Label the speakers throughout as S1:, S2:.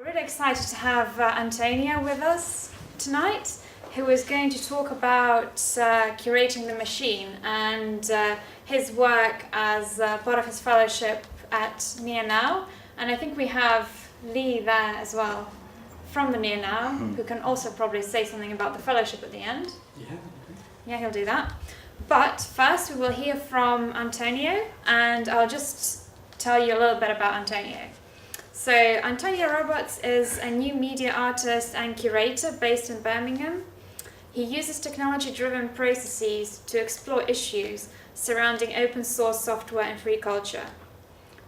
S1: We're really excited to have Antonio with us tonight, who is going to talk about curating the machine and his work as part of his fellowship at Near Now. And I think we have Lee there as well from the Near Now, who can also probably say something about the fellowship at the end. Yeah, he'll do that. But first we will hear from Antonio, and I'll just tell you a little bit about Antonio. So Antonio Roberts is a new media artist and curator based in Birmingham. He uses technology-driven processes to explore issues surrounding open source software and free culture.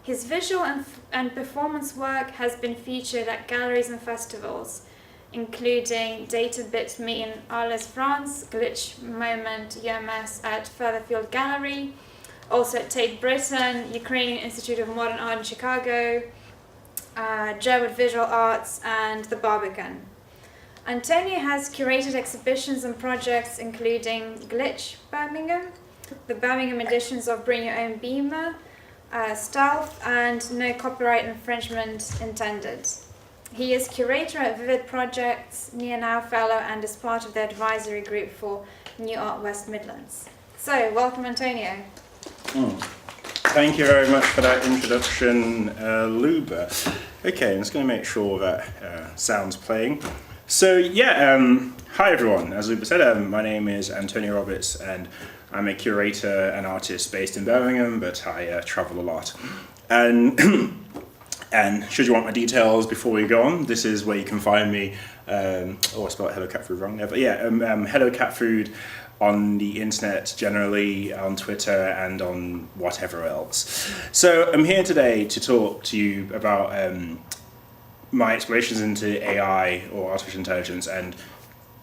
S1: His visual and performance work has been featured at galleries and festivals, including Data Bit Me in Arles, France, Glitch Moment UMS at Furtherfield Gallery, also at Tate Britain, Ukrainian Institute of Modern Art in Chicago, Jerwood Visual Arts, and the Barbican. Antonio has curated exhibitions and projects including Glitch Birmingham, the Birmingham editions of Bring Your Own Beamer, Stealth, and No Copyright Infringement Intended. He is curator at Vivid Projects, Near Now Fellow, and is part of the advisory group for New Art West Midlands. So, welcome Antonio.
S2: Thank you very much for that introduction, Luba. Okay, I'm just going to make sure that sound's playing. So hi everyone. As Luba said, my name is Antonio Roberts, and I'm a curator and artist based in Birmingham, but I travel a lot. And should you want my details before we go on, this is where you can find me. I spelled Hello Cat Food wrong there, but Hello Cat Food on the internet generally, on Twitter, and on whatever else. So I'm here today to talk to you about my explorations into AI, or artificial intelligence, and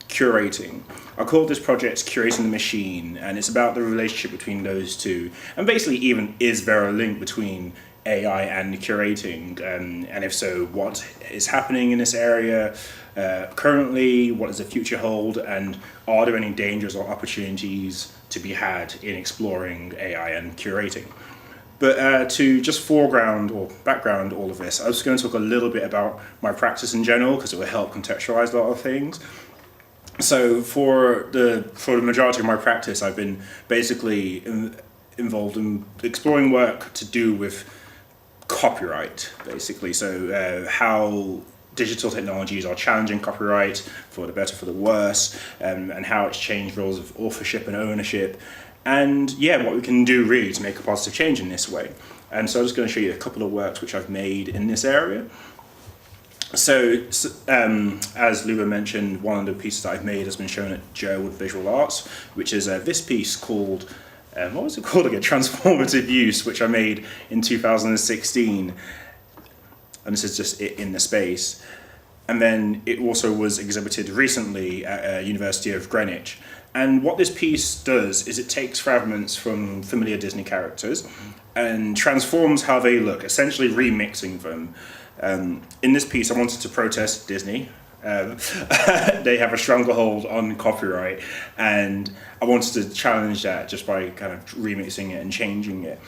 S2: curating. I call this project Curating the Machine, and it's about the relationship between those two, and basically even is there a link between AI and curating, and if so, what is happening in this area currently, what does the future hold, and are there any dangers or opportunities to be had in exploring AI and curating? But to just foreground or background all of this, I was going to talk a little bit about my practice in general, because it will help contextualize a lot of things. So for the majority of my practice, I've been basically involved in exploring work to do with copyright, basically. So how digital technologies are challenging copyright, for the better, for the worse, and how it's changed roles of authorship and ownership, and what we can do really to make a positive change in this way. And so I'm just going to show you a couple of works which I've made in this area. So as Luba mentioned, one of the pieces that I've made has been shown at Jerwood Visual Arts, which is this piece called what was it called again? Transformative Use, which I made in 2016. And this is just it in the space. And then it also was exhibited recently at University of Greenwich. And what this piece does is it takes fragments from familiar Disney characters and transforms how they look, essentially remixing them. In this piece, I wanted to protest Disney. They have a stronger hold on copyright, and I wanted to challenge that just by kind of remixing it and changing it.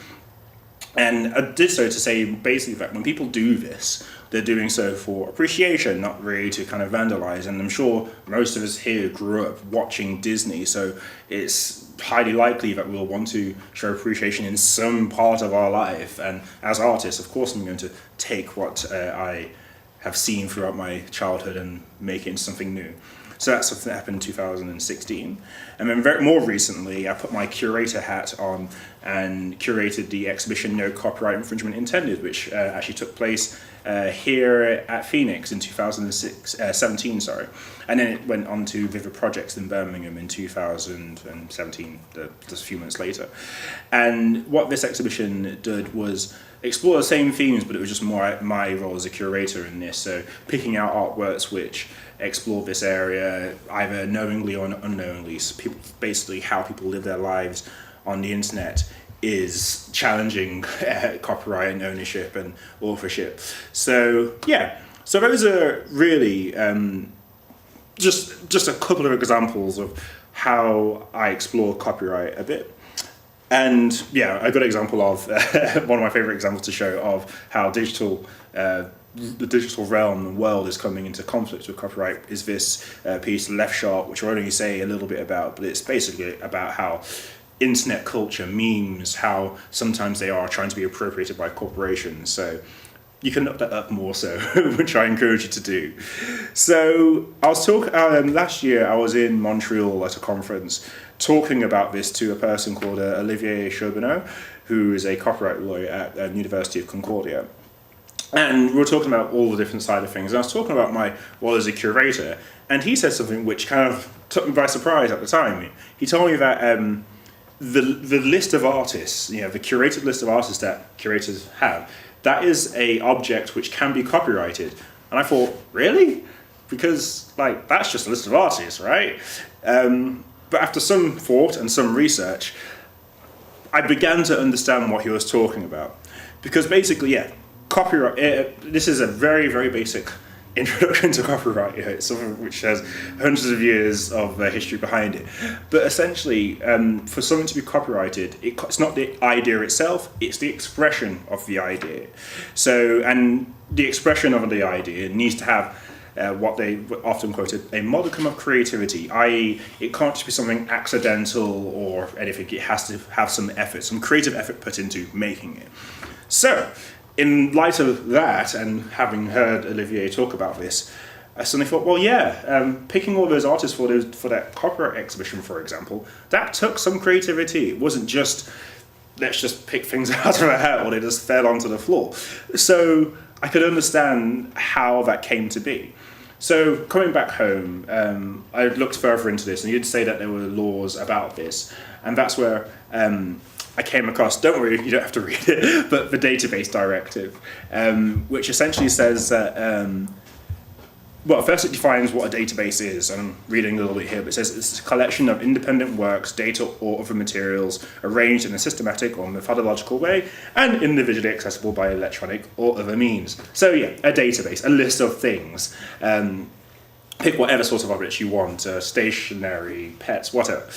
S2: And I did so to say basically that when people do this, they're doing so for appreciation, not really to kind of vandalize. And I'm sure most of us here grew up watching Disney, so it's highly likely that we'll want to show appreciation in some part of our life. And as artists, of course, I'm going to take what I have seen throughout my childhood and make it into something new. So that's something that happened in 2016. And then more recently, I put my curator hat on and curated the exhibition No Copyright Infringement Intended, which actually took place here at Phoenix in 2017, sorry. And then it went on to Vivid Projects in Birmingham in 2017, just a few months later. And what this exhibition did was explore the same themes, but it was just more my role as a curator in this. So picking out artworks which explore this area, either knowingly or unknowingly. So basically how people live their lives on the internet is challenging copyright and ownership and authorship. So so those are really just a couple of examples of how I explore copyright a bit. And a good example of one of my favorite examples to show of how digital the digital realm and world is coming into conflict with copyright is this piece, Left Shark, which I'll only say a little bit about, but it's basically about how internet culture, memes, how sometimes they are trying to be appropriated by corporations. So you can look that up more so, which I encourage you to do. So I was talking, last year I was in Montreal at a conference talking about this to a person called Olivier Chaubineau, who is a copyright lawyer at the University of Concordia. And we were talking about all the different side of things. And I was talking about my role as a curator, and he said something which kind of took me by surprise at the time. He told me that the list of artists, the curated list of artists that curators have, that is a object which can be copyrighted. And I thought, really? Because that's just a list of artists, right? But after some thought and some research, I began to understand what he was talking about. Because basically, copyright, this is a very, very basic introduction to copyright. It's something which has hundreds of years of history behind it. But essentially, for something to be copyrighted, it's not the idea itself, it's the expression of the idea. So, and the expression of the idea needs to have what they often quoted, a modicum of creativity, i.e. it can't just be something accidental or anything, it has to have some effort, some creative effort put into making it. So, in light of that, and having heard Olivier talk about this, I suddenly thought, picking all those artists for that copyright exhibition, for example, that took some creativity. It wasn't just, let's just pick things out of a hat or they just fell onto the floor. So I could understand how that came to be. So coming back home, I looked further into this, and you'd say that there were laws about this, and that's where I came across, don't worry, you don't have to read it, but the database directive, which essentially says that, first it defines what a database is, and I'm reading a little bit here, but it says it's a collection of independent works, data or other materials arranged in a systematic or methodological way and individually accessible by electronic or other means. So a database, a list of things. Pick whatever sort of objects you want, stationery, pets, whatever.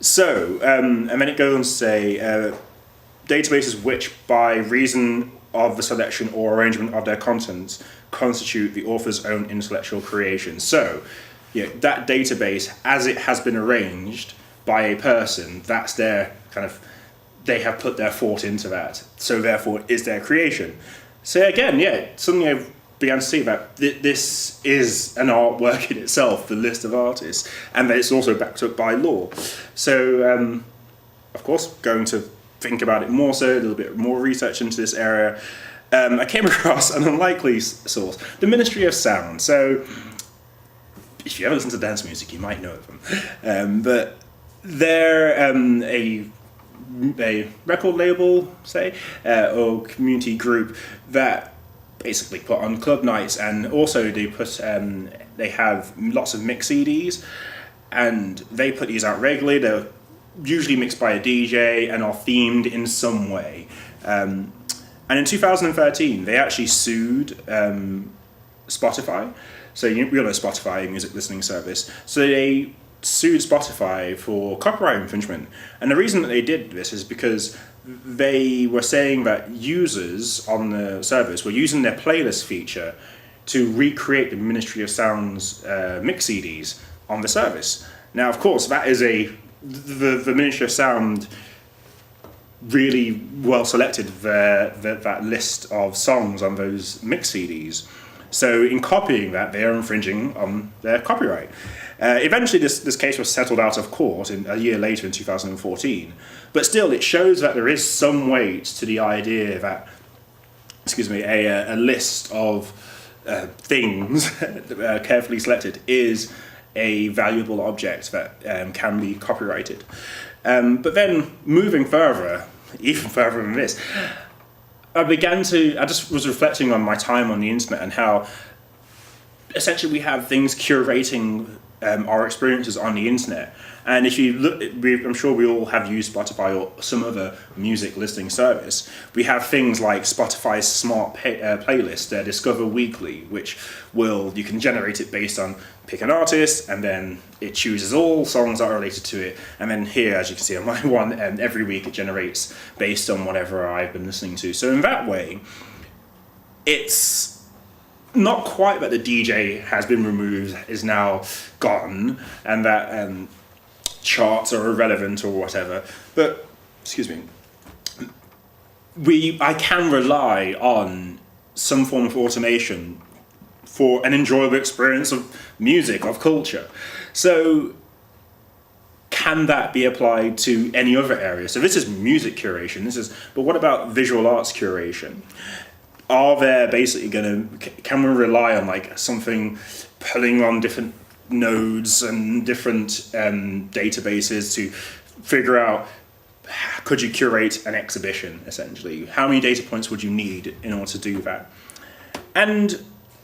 S2: So, and then it goes on to say, databases which, by reason of the selection or arrangement of their contents, constitute the author's own intellectual creation. So, that database, as it has been arranged by a person, that's their they have put their thought into that. So therefore, it's their creation. So again, suddenly I began to see that this is an artwork in itself, the list of artists, and that it's also backed up by law. So, of course, going to think about it more so, a little bit more research into this area, I came across an unlikely source, the Ministry of Sound. So, if you ever listen to dance music, you might know of them. But they're a record label, say, or community group that basically put on club nights, and also they have lots of mix CDs, and they put these out regularly. They're usually mixed by a DJ and are themed in some way. And in 2013, they actually sued Spotify. So we all know Spotify, music listening service. So they sued Spotify for copyright infringement. And the reason that they did this is because they were saying that users on the service were using their playlist feature to recreate the Ministry of Sound's mix CDs on the service. Now, of course, that is the Ministry of Sound really well selected that list of songs on those mix CDs. So in copying that, they are infringing on their copyright. Eventually, this case was settled out of court a year later in 2014. But still, it shows that there is some weight to the idea that, a list of things carefully selected is a valuable object that can be copyrighted. But then, moving further, even further than this, I just was reflecting on my time on the internet and how essentially we have things curating our experiences on the internet. And if you look, I'm sure we all have used Spotify or some other music listening service. We have things like Spotify's smart playlist, Discover Weekly, which you can generate it based on pick an artist, and then it chooses all songs that are related to it. And then here, as you can see on my one, every week it generates based on whatever I've been listening to. So in that way, it's not quite that the DJ has been removed, is now gone, and that charts are irrelevant or whatever. But, excuse me, I can rely on some form of automation for an enjoyable experience of music, of culture. So can that be applied to any other area? So this is music curation. But what about visual arts curation? Are there basically can we rely on like something pulling on different nodes and different databases to figure out, could you curate an exhibition, essentially? How many data points would you need in order to do that? And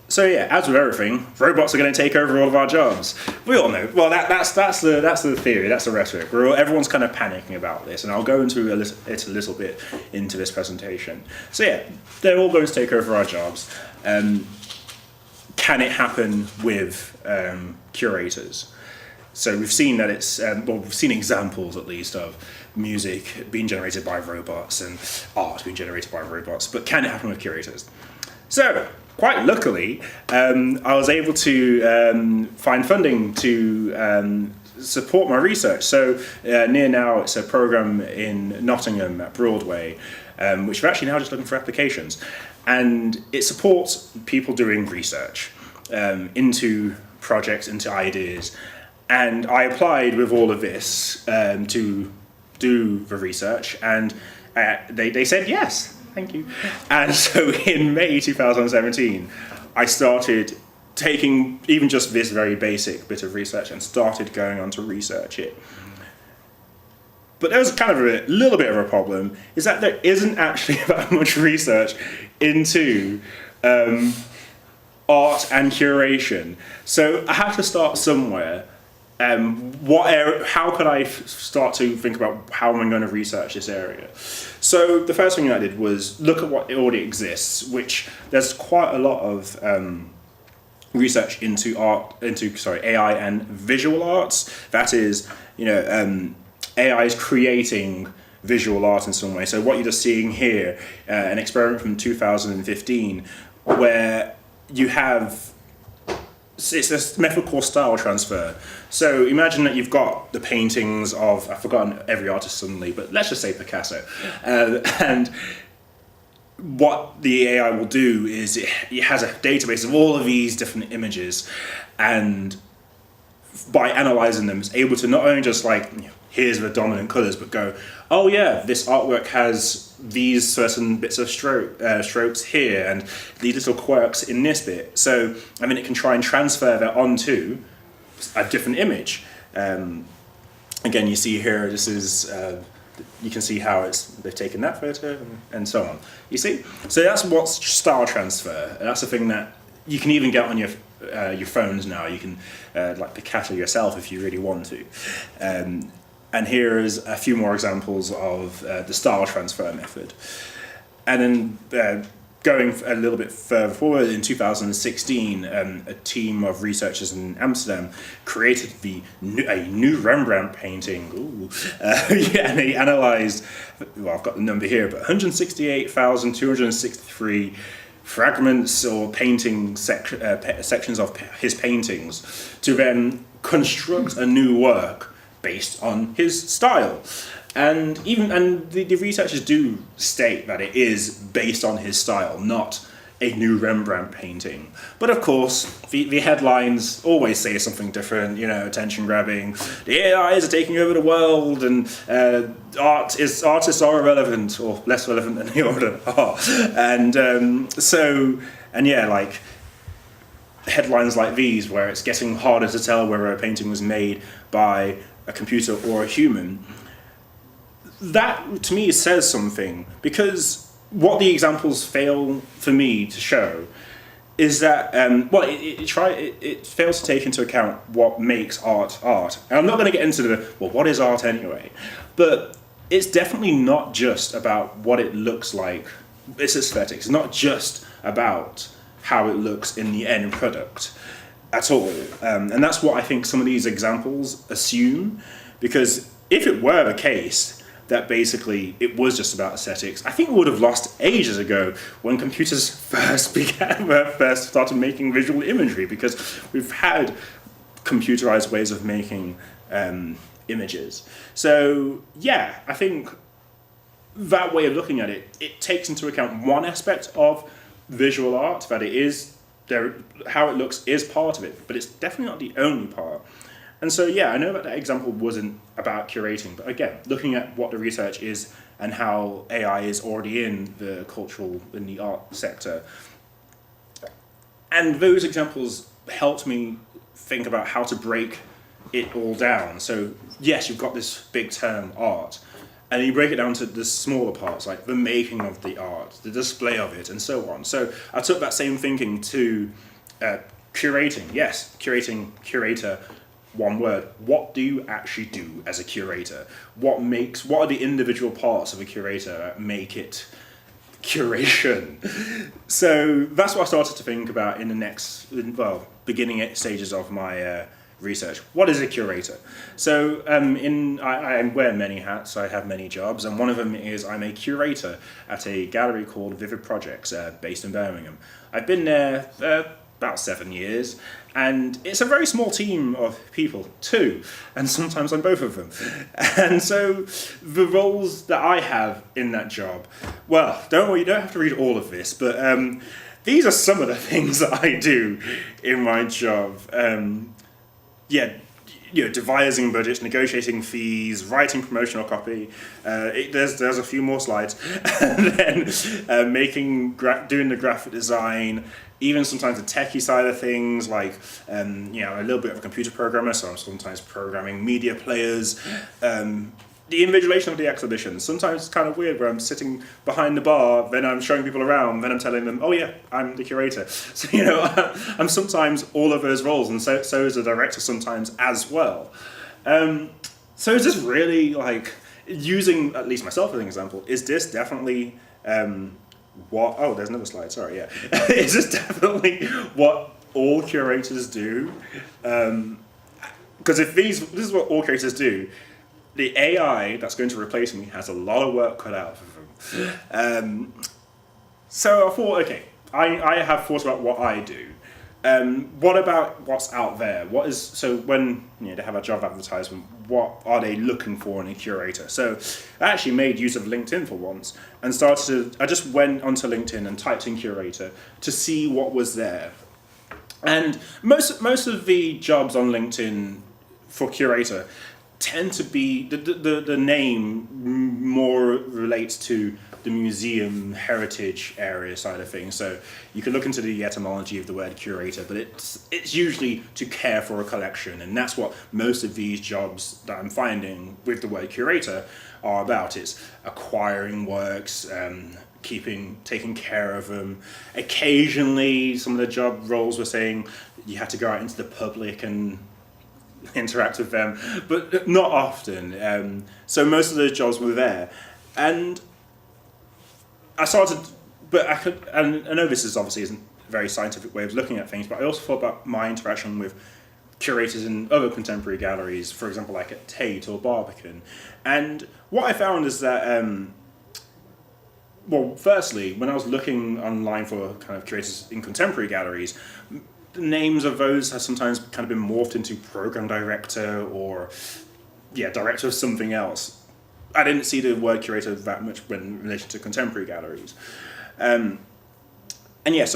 S2: so yeah, as with everything, robots are going to take over all of our jobs. We all know. Well, that's the theory, that's the rhetoric. Everyone's kind of panicking about this, and I'll go into it a little bit into this presentation. So yeah, they're all going to take over our jobs. Can it happen with curators? So we've seen that we've seen examples at least of music being generated by robots and art being generated by robots, but can it happen with curators? So, quite luckily, I was able to find funding to support my research. So, Near Now, it's a program in Nottingham at Broadway, which we're actually now just looking for applications. And it supports people doing research into projects, into ideas. And I applied with all of this to do the research, and they said yes. Thank you. And so in May 2017, I started taking even just this very basic bit of research and started going on to research it. But there's kind of a little bit of a problem, is that there isn't actually that much research into art and curation. So I have to start somewhere. How could I start to think about how am I going to research this area? So the first thing I did was look at what already exists, which there's quite a lot of research into AI and visual arts. That is, AI is creating visual art in some way. So what you're just seeing here, an experiment from 2015, where you have. It's this method called style transfer. So imagine that you've got the paintings of, I've forgotten every artist suddenly, but let's just say Picasso. And what the AI will do is it has a database of all of these different images, and by analysing them, it's able to not only just here's the dominant colours, but go, oh yeah, this artwork has these certain bits of strokes here and these little quirks in this bit. So, it can try and transfer that onto a different image. Again, you see here, this is, you can see how they've taken that photo and so on. You see? So that's what's style transfer. And that's the thing that you can even get on your phones now. You can Picasso yourself if you really want to. And here is a few more examples of the style transfer method. And then going a little bit further forward, in 2016, a team of researchers in Amsterdam created a new Rembrandt painting. And they analysed, I've got the number here, but 168,263 fragments or painting sections of his paintings to then construct a new work based on his style. And the researchers do state that it is based on his style, not a new Rembrandt painting. But of course, the headlines always say something different, attention grabbing, the AIs are taking over the world, and artists are irrelevant, or less relevant than they already are. And headlines like these, where it's getting harder to tell whether a painting was made by a computer or a human, that to me says something, because what the examples fail for me to show is that it fails to take into account what makes art. And I'm not going to get into what is art anyway, but it's definitely not just about what it looks like, its aesthetics. It's not just about how it looks in the end product at all. And that's what I think some of these examples assume, because if it were the case, that basically it was just about aesthetics. I think we would have lost ages ago when computers first started making visual imagery, because we've had computerized ways of making images. So yeah, I think that way of looking at it, it takes into account one aspect of visual art, that it is there, how it looks is part of it, but it's definitely not the only part. And so yeah, I know that example wasn't about curating, but again, looking at what the research is and how AI is already in the art sector. And those examples helped me think about how to break it all down. So yes, you've got this big term, art, and you break it down to the smaller parts, like the making of the art, the display of it, and so on. So I took that same thinking to curating. Yes, curator, one word. What do you actually do as a curator? What are the individual parts of a curator that make it curation? So that's what I started to think about in the beginning stages of my research. What is a curator? So I wear many hats, I have many jobs, and one of them is I'm a curator at a gallery called Vivid Projects based in Birmingham. I've been there about 7 years, and it's a very small team of people, two, and sometimes I'm both of them. And so the roles that I have in that job, well, don't worry, you don't have to read all of this, but these are some of the things that I do in my job. Devising budgets, negotiating fees, writing promotional copy. There's a few more slides, and then doing the graphic design, even sometimes the techie side of things, like a little bit of a computer programmer, so I'm sometimes programming media players. The invigilation of the exhibition. Sometimes it's kind of weird where I'm sitting behind the bar, then I'm showing people around, then I'm telling them, oh yeah, I'm the curator. So, I'm sometimes all of those roles, and so is the director sometimes as well. So is this really, like, using at least myself as an example, is this definitely there's another slide, sorry, yeah. Is this definitely what all curators do? Because if this is what all curators do, the AI that's going to replace me has a lot of work cut out for them. So I thought, okay, I have thought about what I do. What about what's out there? So when they have a job advertisement, what are they looking for in a curator? So I actually made use of LinkedIn for once and I just went onto LinkedIn and typed in curator to see what was there. And most of the jobs on LinkedIn for curator tend to be, the name more relates to the museum heritage area side of things. So you can look into the etymology of the word curator, but it's usually to care for a collection, and that's what most of these jobs that I'm finding with the word curator are about. It's acquiring works, taking care of them. Occasionally, some of the job roles were saying you had to go out into the public and interact with them, but not often. So most of those jobs were there, and I started. But and I know this isn't a very scientific way of looking at things, but I also thought about my interaction with curators in other contemporary galleries, for example, like at Tate or Barbican. And what I found is that, firstly, when I was looking online for kind of curators in contemporary galleries, the names of those have sometimes kind of been morphed into program director or, director of something else. I didn't see the word curator that much in relation to contemporary galleries. So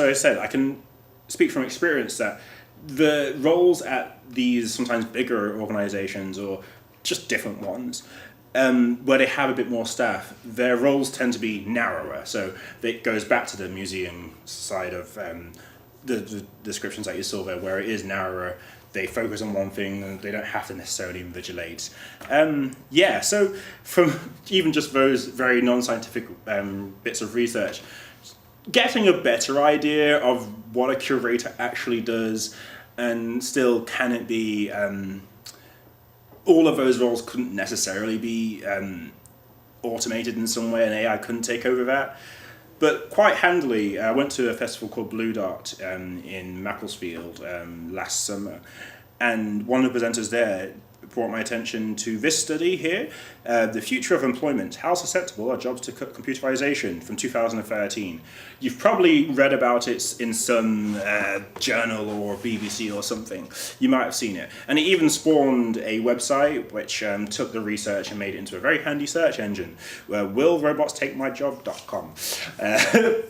S2: I said, I can speak from experience that the roles at these sometimes bigger organizations or just different ones, where they have a bit more staff, their roles tend to be narrower. So it goes back to the museum side of the descriptions that you saw there, where it is narrower. They focus on one thing and they don't have to necessarily invigilate. So from even just those very non-scientific bits of research, getting a better idea of what a curator actually does, and still can it be, all of those roles couldn't necessarily be automated in some way, and AI couldn't take over that. But quite handily, I went to a festival called Blue Dart in Macclesfield last summer, and one of the presenters there brought my attention to this study here, The Future of Employment, How Susceptible Are Jobs to Computerization, from 2013. You've probably read about it in some journal or BBC or something. You might have seen it. And it even spawned a website which took the research and made it into a very handy search engine, willrobotstakemyjob.com.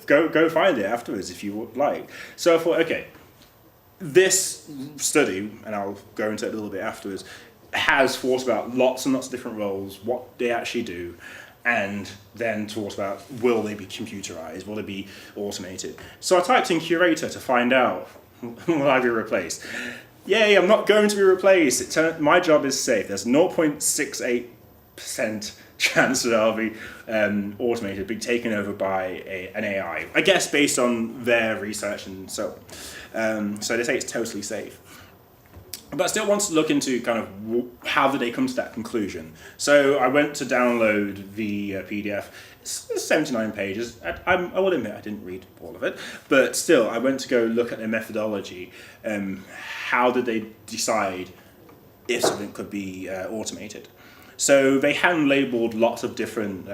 S2: Go find it afterwards if you would like. So I thought, okay, this study, and I'll go into it a little bit afterwards, has thought about lots and lots of different roles, what they actually do, and then talks about, will they be computerized, will they be automated? So I typed in curator to find out, will I be replaced? Yay, I'm not going to be replaced. My job is safe. There's 0.68% chance that I'll be automated, be taken over by an AI. I guess based on their research and so on. So they say it's totally safe. But I still want to look into kind of how did they come to that conclusion. So I went to download the PDF. It's 79 pages. I will admit I didn't read all of it, but still I went to go look at their methodology. How did they decide if something could be automated? So they hand-labeled lots of different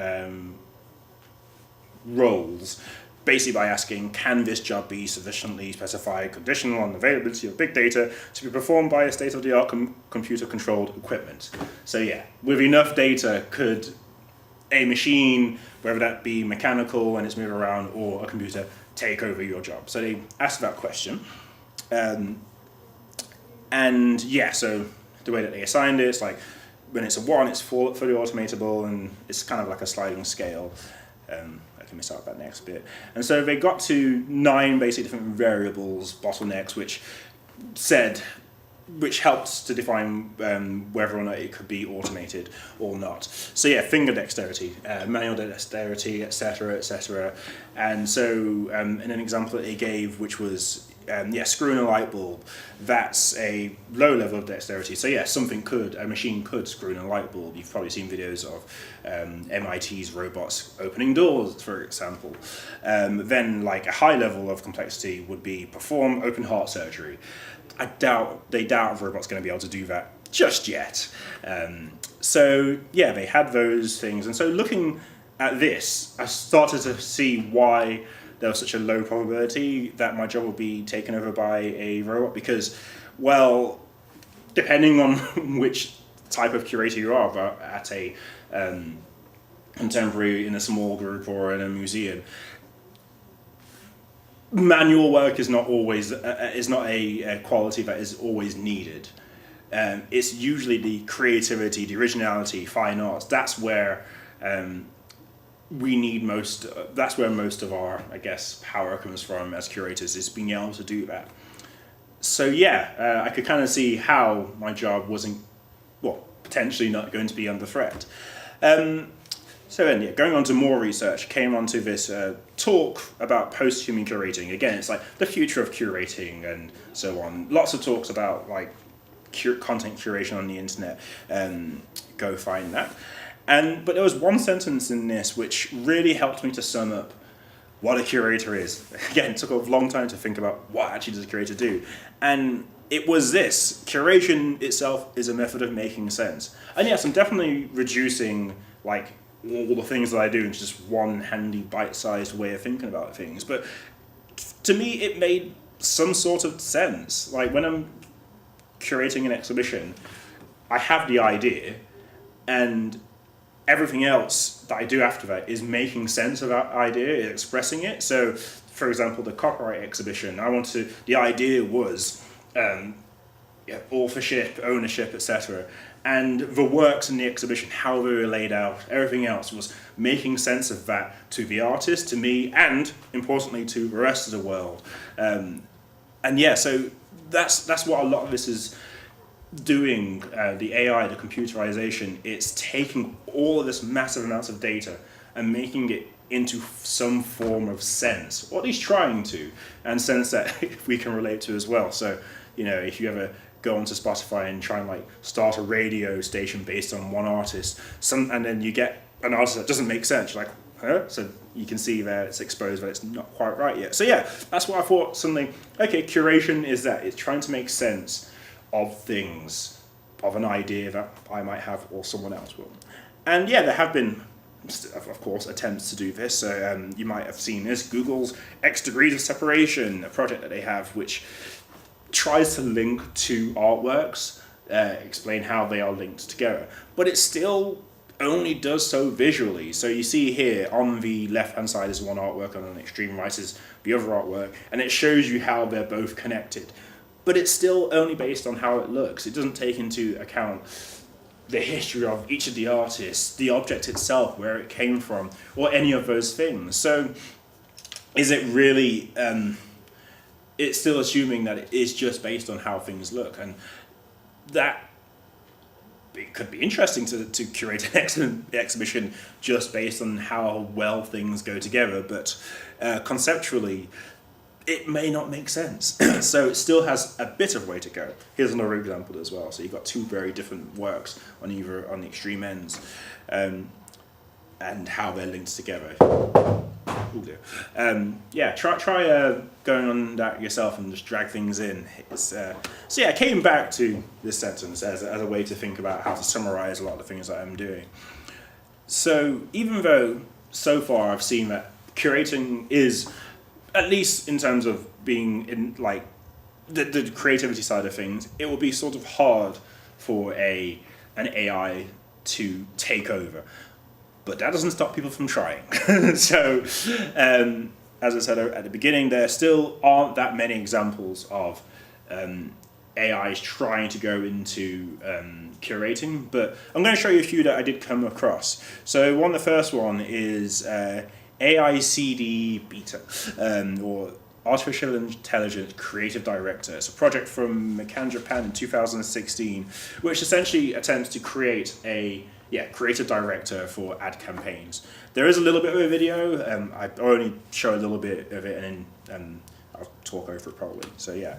S2: roles, basically by asking, can this job be sufficiently specified, conditional on availability of big data to be performed by a state-of-the-art computer-controlled equipment? So yeah, with enough data, could a machine, whether that be mechanical and it's moving around, or a computer, take over your job? So they asked that question. And yeah, so the way that they assigned it, it's like, when it's a 1, it's fully automatable, and it's kind of like a sliding scale. I can miss out that next bit. And so they got to 9 basic different variables, bottlenecks, which helped to define whether or not it could be automated or not. So yeah, finger dexterity, manual dexterity, etc., etc. And so in an example that they gave, which was screwing a light bulb, that's a low level of dexterity. So yeah, a machine could screw in a light bulb. You've probably seen videos of MIT's robots opening doors, for example. Then like a high level of complexity would be perform open heart surgery. They doubt if a robot's going to be able to do that just yet. So yeah, they had those things. And so looking at this, I started to see why there was such a low probability that my job would be taken over by a robot, because, well, depending on which type of curator you are, but at a contemporary, in a small group or in a museum, manual work is not always a quality that is always needed. It's usually the creativity, the originality, fine arts. That's where that's where most of our, I guess, power comes from as curators, is being able to do that. So yeah, I could kind of see how my job wasn't, potentially not going to be under threat. So then, going on to more research, came onto this talk about post-human curating. Again, it's like the future of curating and so on. Lots of talks about like content curation on the internet. Go find that. But there was one sentence in this which really helped me to sum up what a curator is. Again, it took a long time to think about what actually does a curator do. And it was this: curation itself is a method of making sense. And yes, I'm definitely reducing like all the things that I do into just one handy bite-sized way of thinking about things. But to me, it made some sort of sense. Like when I'm curating an exhibition, I have the idea, and everything else that I do after that is making sense of that idea, is expressing it. So, for example, the copyright exhibition, the idea was authorship, ownership, etc. And the works in the exhibition, how they were laid out, everything else was making sense of that to the artist, to me, and importantly to the rest of the world. So that's what a lot of this is doing. The AI, the computerization, it's taking all of this massive amounts of data and making it into some form of sense, or at least trying to, and sense that we can relate to as well. So, if you ever go onto Spotify and try and like start a radio station based on one artist, and then you get an artist that doesn't make sense, you're like, huh? So you can see there it's exposed that it's not quite right yet. So yeah, that's what I thought suddenly, okay, curation is that. It's trying to make sense of things, of an idea that I might have or someone else will. And yeah, there have been, of course, attempts to do this. So you might have seen this, Google's X Degrees of Separation, a project that they have which tries to link two artworks, explain how they are linked together. But it still only does so visually. So you see here on the left hand side is one artwork and on the extreme right is the other artwork, and it shows you how they're both connected. But it's still only based on how it looks. It doesn't take into account the history of each of the artists, the object itself, where it came from, or any of those things. So is it really, it's still assuming that it is just based on how things look, and that it could be interesting to curate an exhibition just based on how well things go together, but conceptually it may not make sense. So it still has a bit of way to go. Here's another example as well. So you've got two very different works on the extreme ends, and how they're linked together. Yeah, try going on that yourself and just drag things in. So yeah, I came back to this sentence as a way to think about how to summarize a lot of the things that I'm doing. So even though so far I've seen that curating is, at least in terms of being in like the creativity side of things, it will be sort of hard for an AI to take over. But that doesn't stop people from trying. So, as I said at the beginning, there still aren't that many examples of AIs trying to go into curating, but I'm going to show you a few that I did come across. So the first one is AICD Beta, or Artificial Intelligence Creative Director. It's a project from McCann Japan in 2016, which essentially attempts to create a creative director for ad campaigns. There is a little bit of a video. I only show a little bit of it, and then I'll talk over it probably. So yeah.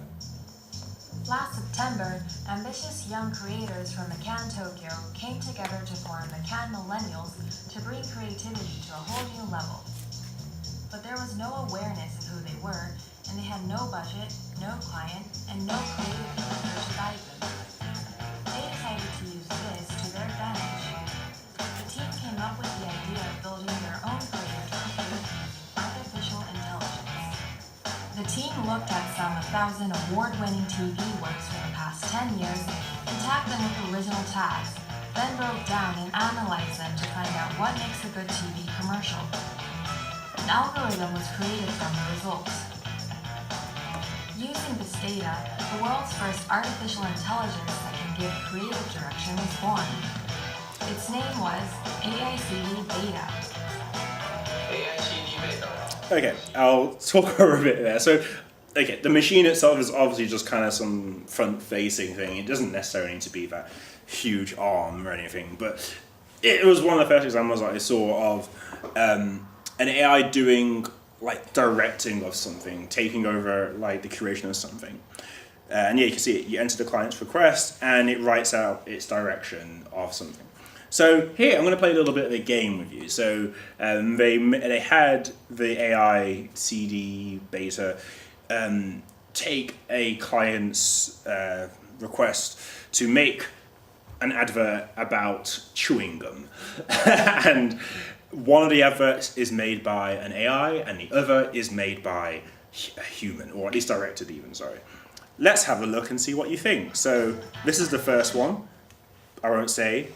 S3: Last September, ambitious young creators from McCann Tokyo came together to form McCann Millennials to bring creativity to a whole new level. But there was no awareness of who they were, and they had no budget, no client, and no creative director to guide them. They decided to use this to their advantage. The team came up with the idea of building their own creative director using artificial intelligence. The team looked at some 1,000 award-winning TV works from the past 10 years and tagged them with original tags, then broke down and analyzed them to find out what makes a good TV commercial. An algorithm was created from the results. Using this data, the world's first artificial intelligence that can give creative direction was born. Its name was AICD Beta.
S4: AICD Beta.
S2: Okay, I'll talk over a bit there. So, okay, the machine itself is obviously just kind of some front-facing thing. It doesn't necessarily need to be that huge arm or anything, but it was one of the first examples that I saw of an AI doing like directing of something, taking over like the curation of something. And yeah, you can see it. You enter the client's request, and it writes out its direction of something. So here, I'm going to play a little bit of a game with you. So they had the AI CD Beta take a client's request to make an advert about chewing gum. And one of the adverts is made by an AI, and the other is made by a human, or at least directed even, sorry. Let's have a look and see what you think. So this is the first one. I won't say.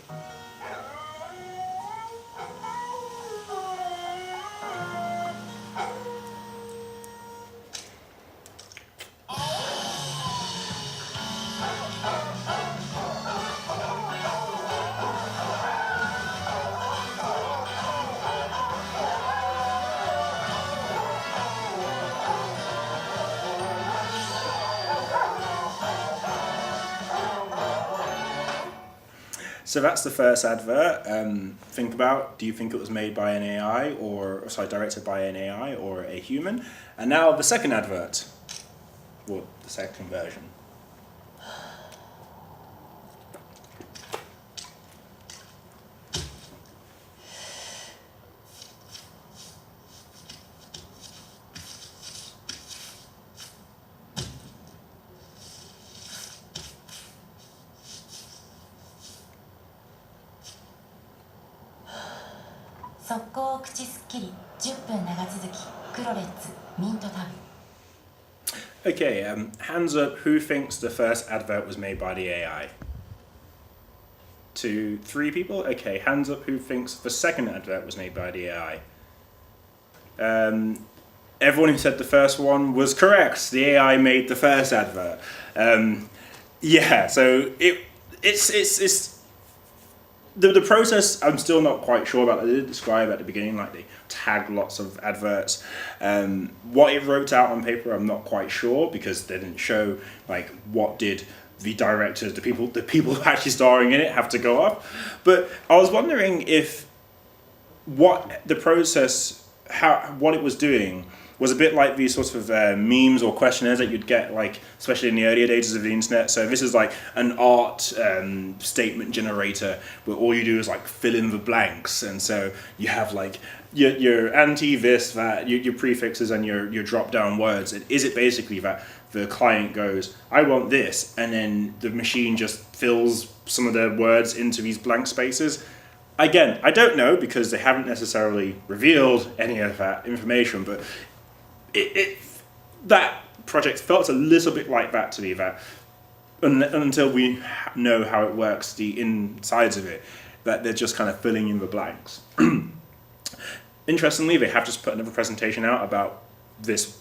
S2: So that's the first advert. Think about, do you think it was made by an AI directed by an AI or a human? And now the second advert, or the second version.
S3: 速攻口すっきり10分長続きクロレッツミントタブ
S2: Okay, hands up, who thinks the first advert was made by the AI? 2, 3 people? Okay, hands up, who thinks the second advert was made by the AI? Everyone who said the first one was correct. The AI made the first advert. Yeah, so it's the process. I'm still not quite sure about. I did describe at the beginning, like they tagged lots of adverts. What it wrote out on paper, I'm not quite sure because they didn't show like what did the directors, the people actually starring in it, have to go up. But I was wondering if what the process, what it was doing was a bit like these sorts of memes or questionnaires that you'd get, like especially in the earlier days of the internet. So this is like an art statement generator where all you do is like fill in the blanks, and so you have like your anti this that your prefixes and your drop down words. And is it basically that the client goes, I want this, and then the machine just fills some of the words into these blank spaces? Again, I don't know because they haven't necessarily revealed any of that information, but that project felt a little bit like that to me, that until we know how it works, the insides of it, that they're just kind of filling in the blanks. Interestingly, they have just put another presentation out about this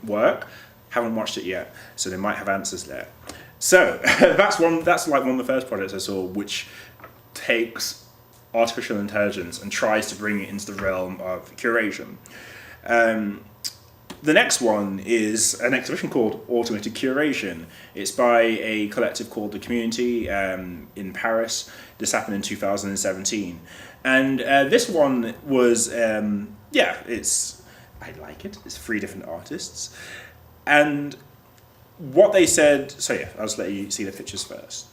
S2: work. Haven't watched it yet, so they might have answers there. So that's like one of the first projects I saw which takes artificial intelligence and tries to bring it into the realm of curation. The next one is an exhibition called Automated Curation. It's by a collective called The Community in Paris. This happened in 2017. And this one was, I like it. It's 3 different artists. And what they said, so yeah, I'll just let you see the pictures first.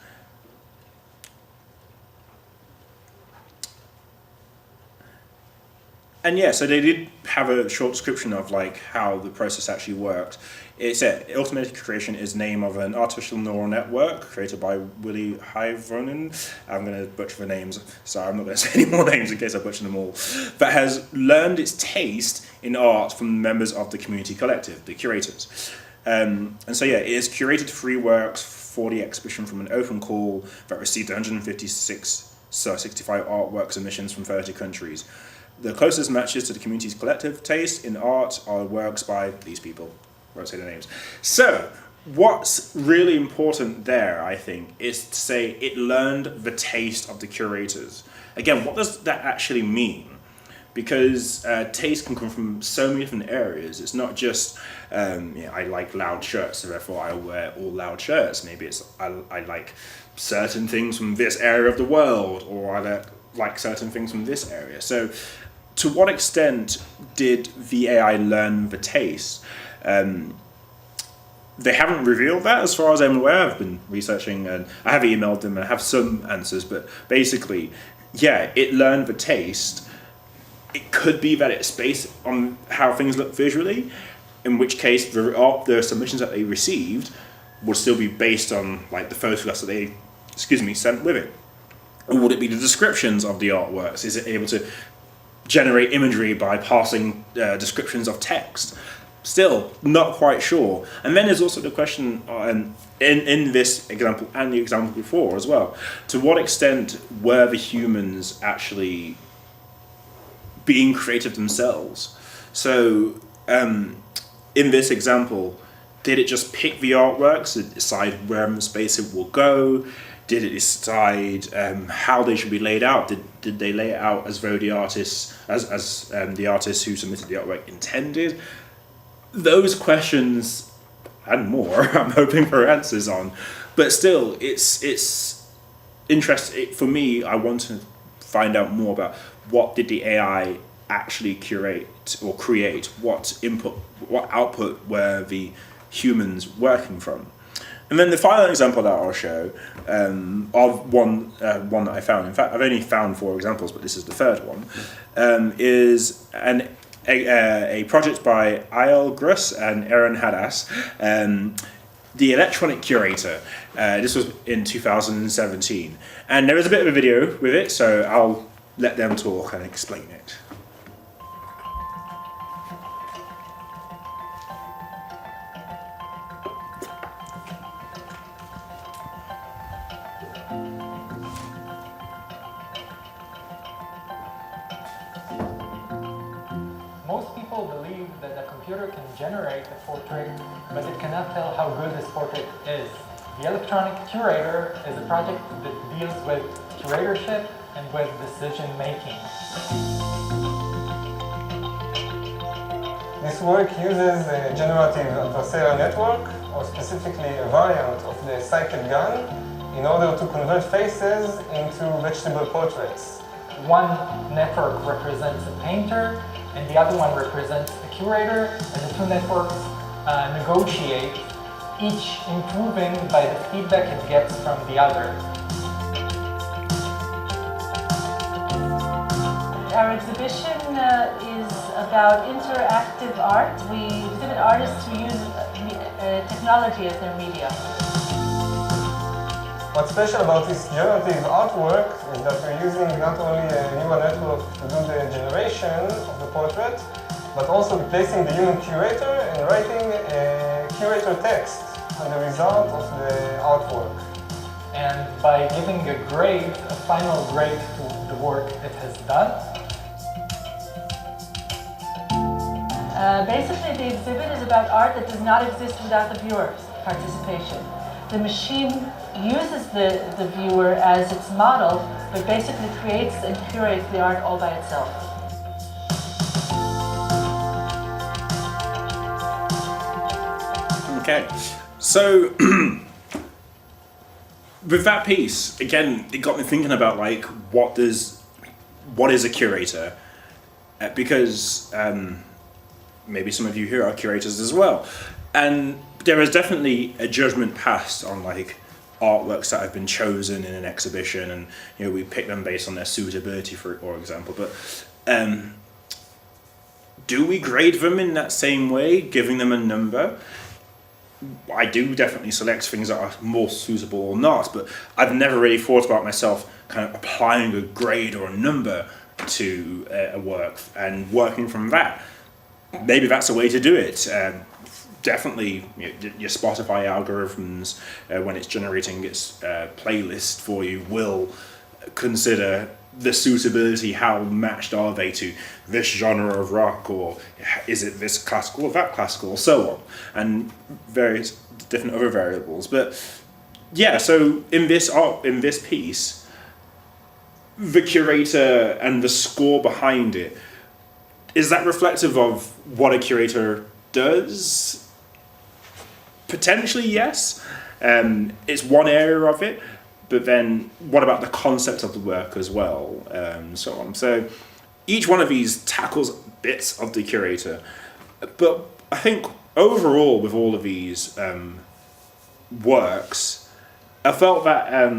S2: And yeah, so they did have a short description of like how the process actually worked. It said automated curation is the name of an artificial neural network created by Willi Hyveronen. I'm going to butcher the names, so I'm not going to say any more names in case I butcher them all. That has learned its taste in art from members of the community collective, the curators. And so yeah, it has curated 3 works for the exhibition from an open call that received 65 artwork submissions from 30 countries. The closest matches to the community's collective taste in art are works by these people. I won't say their names. So, what's really important there, I think, is to say it learned the taste of the curators. Again, what does that actually mean? Because taste can come from so many different areas. It's not just, I like loud shirts, so therefore I wear all loud shirts. Maybe it's I like certain things from this area of the world, or I like certain things from this area. So, to what extent did the AI learn the taste? They haven't revealed that as far as I'm aware. I've been researching and I have emailed them and I have some answers, but basically, yeah, it learned the taste. It could be that it's based on how things look visually, in which case the submissions that they received would still be based on like the photographs that they, sent with it. Or would it be the descriptions of the artworks? Is it able to generate imagery by passing descriptions of text? Still not quite sure. And then there's also the question in this example and the example before as well, to what extent were the humans actually being creative themselves? So in this example, did it just pick the artworks, did it decide where in the space it will go? Did it decide how they should be laid out? Did they lay it out as though the artists, as the artists who submitted the artwork intended? Those questions and more, I'm hoping for answers on. But still, it's interesting for me. I want to find out more about what did the AI actually curate or create? What input, what output were the humans working from? And then the final example that I'll show of one that I found, in fact I've only found 4 examples, but this is the 3rd one, is a project by Ayel Gruss and Aaron Hadas, the Electronic Curator. This was in 2017. And there is a bit of a video with it, so I'll let them talk and explain it.
S4: computer can generate a portrait, but it cannot tell how good this portrait is. The Electronic Curator is a project that deals with curatorship and with decision making.
S5: This work uses a generative adversarial network, or specifically a variant of the scikit-gun, in order to convert faces into vegetable portraits.
S4: One network represents a painter, and the other one represents a curator, and the two networks negotiate, each improving by the feedback it gets from the other.
S6: Our exhibition is about interactive art. We exhibit artists who use technology as their media.
S5: What's special about this generative artwork is that we're using not only a neural network to do the generation of the portrait, but also replacing the human curator and writing a curator text on the result of the artwork.
S4: And by giving a grade, a final grade to the work it has done.
S6: Basically, the exhibit is about art that does not exist without the viewer's participation. The machine uses the viewer as its model, but basically creates and curates the art all by itself.
S2: Okay, so with that piece, again, it got me thinking about like what is a curator, because maybe some of you here are curators as well, and there is definitely a judgment passed on like artworks that have been chosen in an exhibition, and you know we pick them based on their suitability, for example. But do we grade them in that same way, giving them a number? I do definitely select things that are more suitable or not, but I've never really thought about myself kind of applying a grade or a number to a work and working from that. Maybe that's a way to do it. Definitely, your Spotify algorithms, when it's generating its playlist for you, will consider the suitability, how matched are they to this genre of rock, or is it this classical or that classical, or so on, and various different other variables. But yeah, so in this piece, the curator and the score behind it, is that reflective of what a curator does? Potentially, yes. It's one area of it, but then what about the concept of the work as well, so on. So each one of these tackles bits of the curator, but I think overall with all of these works, I felt that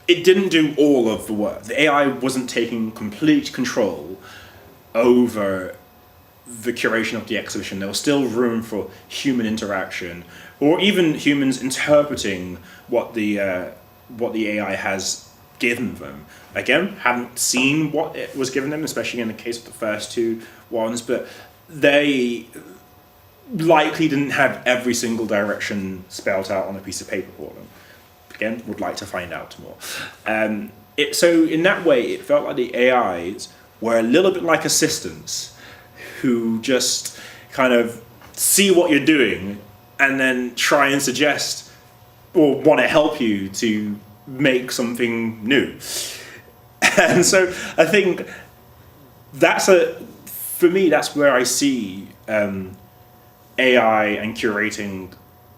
S2: it didn't do all of the work. The AI wasn't taking complete control over the curation of the exhibition. There was still room for human interaction, or even humans interpreting what the AI has given them. Again, haven't seen what it was given them, especially in the case of the first two ones, but they likely didn't have every single direction spelled out on a piece of paper for them. Again, would like to find out more. So in that way, it felt like the AIs were a little bit like assistants who just kind of see what you're doing and then try and suggest or want to help you to make something new. And so I think for me, that's where I see AI and curating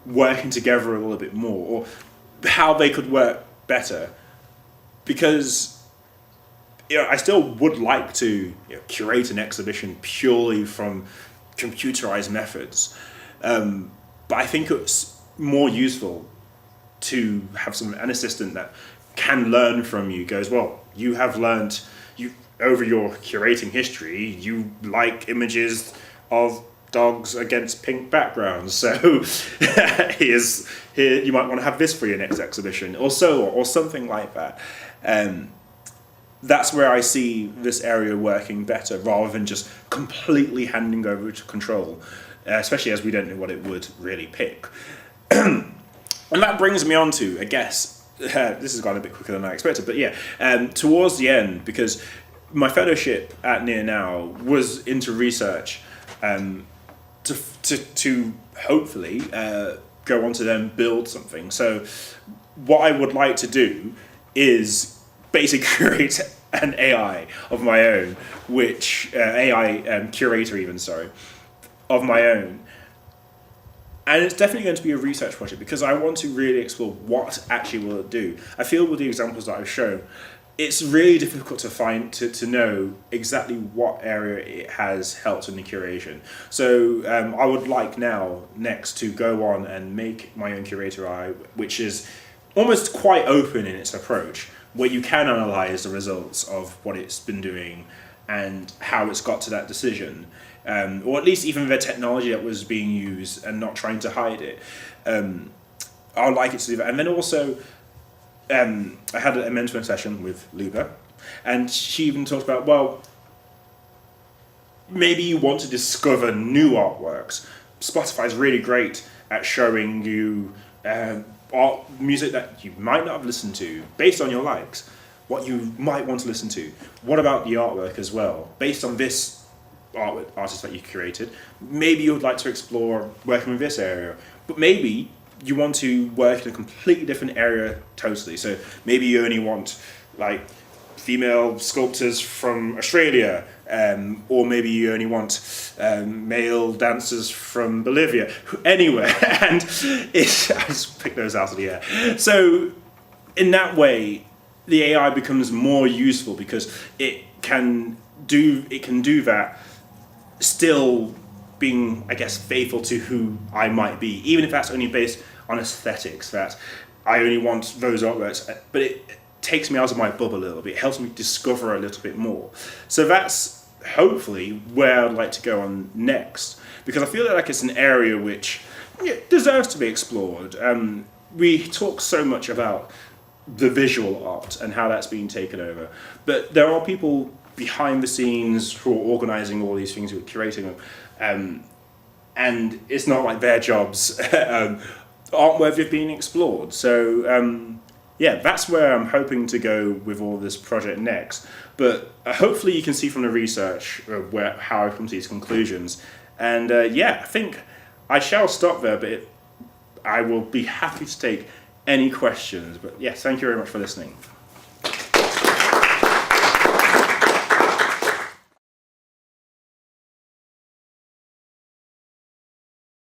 S2: working together a little bit more, or how they could work better. Because I still would like to curate an exhibition purely from computerized methods, but I think it's more useful to have an assistant that can learn from you. Goes, well, you have learned over your curating history, you like images of dogs against pink backgrounds, so here you might want to have this for your next exhibition, or something like that. That's where I see this area working better, rather than just completely handing over to control, especially as we don't know what it would really pick. And that brings me on to, I guess, this has gone a bit quicker than I expected, but yeah, towards the end, because my fellowship at Near Now was into research to hopefully go on to then build something. So what I would like to do is basically create an AI of my own, which AI curator even, sorry, of my own. And it's definitely going to be a research project because I want to really explore what actually will it do. I feel with the examples that I've shown, it's really difficult to find, to know exactly what area it has helped in the curation. So I would like next to go on and make my own curator AI, which is almost quite open in its approach, where you can analyze the results of what it's been doing and how it's got to that decision. Or at least even the technology that was being used and not trying to hide it. I would like it to do that. And then also, I had a mentoring session with Luba, and she even talked about, well, maybe you want to discover new artworks. Spotify is really great at showing you art music that you might not have listened to based on your likes, what you might want to listen to. What about the artwork as well? Based on this artist that you curated, maybe you would like to explore working with this area, but maybe you want to work in a completely different area totally. So maybe you only want like female sculptors from Australia, or maybe you only want male dancers from Bolivia, anywhere. And I just picked those out of the air. So in that way, the AI becomes more useful because it can do that, still being, I guess, faithful to who I might be, even if that's only based on aesthetics, that I only want those artworks, but it takes me out of my bubble a little bit. It helps me discover a little bit more. So that's hopefully where I'd like to go on next, because I feel like it's an area which deserves to be explored. We talk so much about the visual art and how that's being taken over, but there are people behind the scenes who are organising all these things, who are curating them, and it's not like their jobs aren't worthy of being explored. So that's where I'm hoping to go with all this project next. But hopefully you can see from the research how I come to these conclusions. And I think I shall stop there, but I will be happy to take any questions. But yes, thank you very much for listening.